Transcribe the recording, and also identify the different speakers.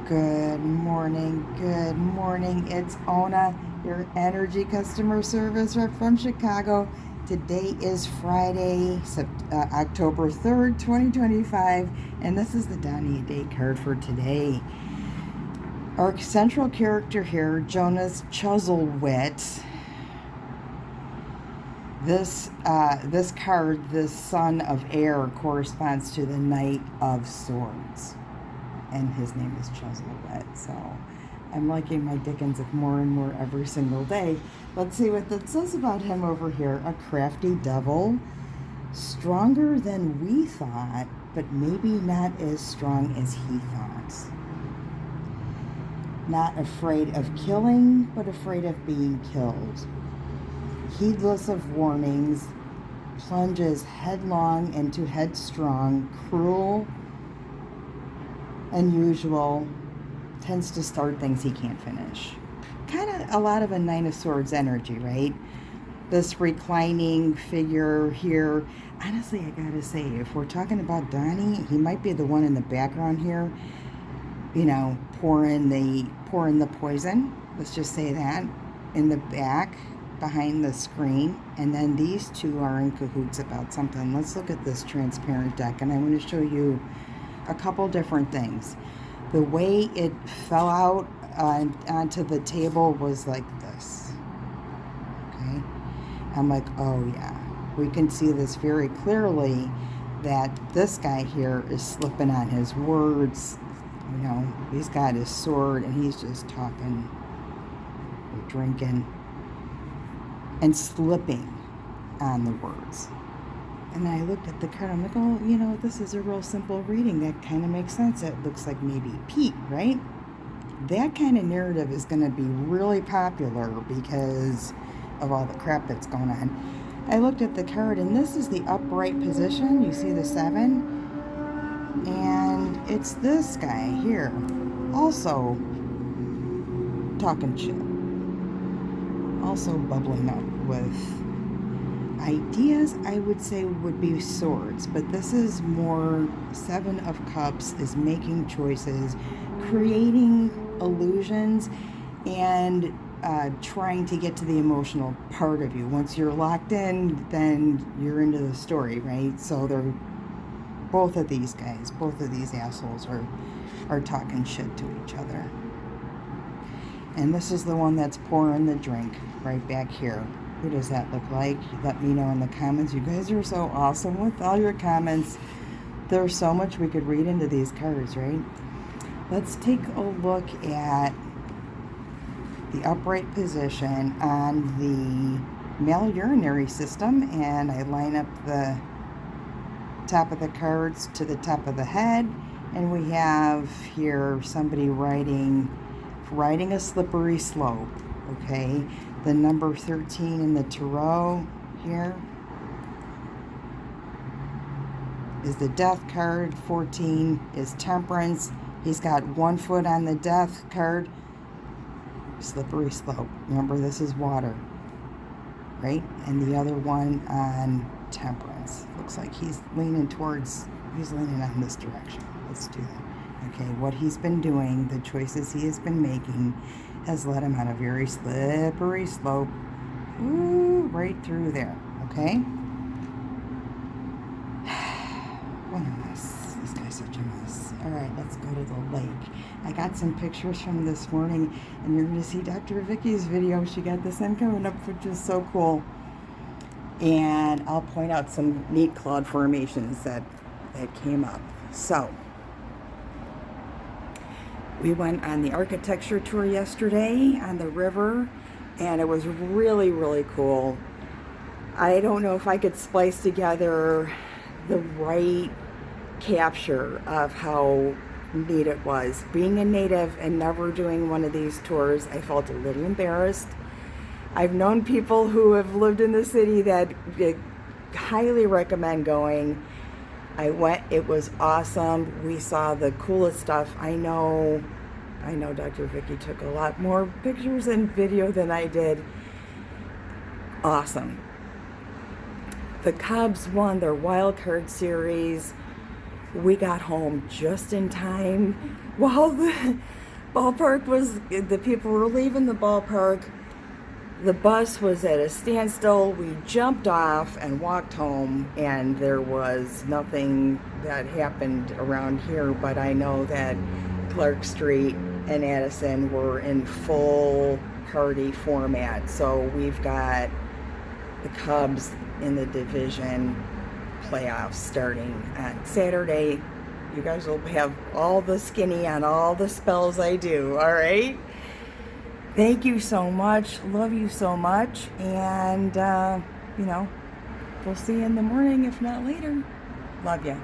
Speaker 1: Good morning, good morning. It's Ona, your energy customer service rep from Chicago. Today is Friday, October 3rd, 2025, and this is the Donnie-a-day card for today. Our central character here, Jonas Chuzzlewit. This card, the Son of Air, corresponds to the Knight of Swords. And his name is Chuzzlewit. So I'm liking my Dickens more and more every single day. Let's see what that says about him over here. A crafty devil, stronger than we thought, but maybe not as strong as he thought. Not afraid of killing, but afraid of being killed. Heedless of warnings, plunges headlong into headstrong, cruel, unusual, tends to start things he can't finish. Kind of a lot of a Nine of Swords energy, right? This reclining figure here. Honestly, I gotta say, if we're talking about Donnie, he might be the one in the background here, you know, pouring the poison. Let's just say that in the back behind the screen. And then these two are in cahoots about something. Let's look at this transparent deck, and I want to show you a couple different things. The way it fell out onto the table was like this. Okay, I'm like, oh yeah, we can see this very clearly, that this guy here is slipping on his words. You know, he's got his sword and he's just talking or drinking and slipping on the words. And I looked at the card, I'm like, oh, you know, this is a real simple reading. That kind of makes sense. It looks like maybe Pete, right? That kind of narrative is going to be really popular because of all the crap that's going on. I looked at the card, and this is the upright position. You see the 7? And it's this guy here, also talking shit. Also bubbling up with ideas, I would say, would be swords, but this is more 7 of Cups, is making choices, creating illusions, and trying to get to the emotional part of you. Once you're locked in, then you're into the story, right? So they're both of these guys, both of these assholes are talking shit to each other. And this is the one that's pouring the drink right back here. Who does that look like? Let me know in the comments. You guys are so awesome with all your comments. There's so much we could read into these cards, right? Let's take a look at the upright position on the male urinary system, and I line up the top of the cards to the top of the head, and we have here somebody riding a slippery slope. Okay, the number 13 in the tarot here is the death card. 14 is temperance. He's got 1 foot on the death card. Slippery slope. Remember, this is water, right? And the other one on temperance. Looks like he's leaning on this direction. Let's do that. Okay, what he's been doing, the choices he has been making, has led him on a very slippery slope. Ooh, right through there. Okay? What a mess. This guy's such a mess. Alright, let's go to the lake. I got some pictures from this morning, and you're going to see Dr. Vicky's video. She got this in coming up, which is so cool. And I'll point out some neat cloud formations that came up. So, we went on the architecture tour yesterday on the river, and it was really, really cool. I don't know if I could splice together the right capture of how neat it was. Being a native and never doing one of these tours, I felt a little embarrassed. I've known people who have lived in the city that highly recommend going. I went, it was awesome. We saw the coolest stuff. I know Dr. Vicky took a lot more pictures and video than I did. Awesome. The Cubs won their wild card series. We got home just in time while the ballpark was, the people were leaving the ballpark. The bus was at a standstill. We jumped off and walked home, and there was nothing that happened around here, but I know that Clark Street and Addison were in full party format. So we've got the Cubs in the division playoffs starting on Saturday. You guys will have all the skinny on all the spells I do, all right? Thank you so much. Love you so much. And, we'll see you in the morning, if not later. Love ya.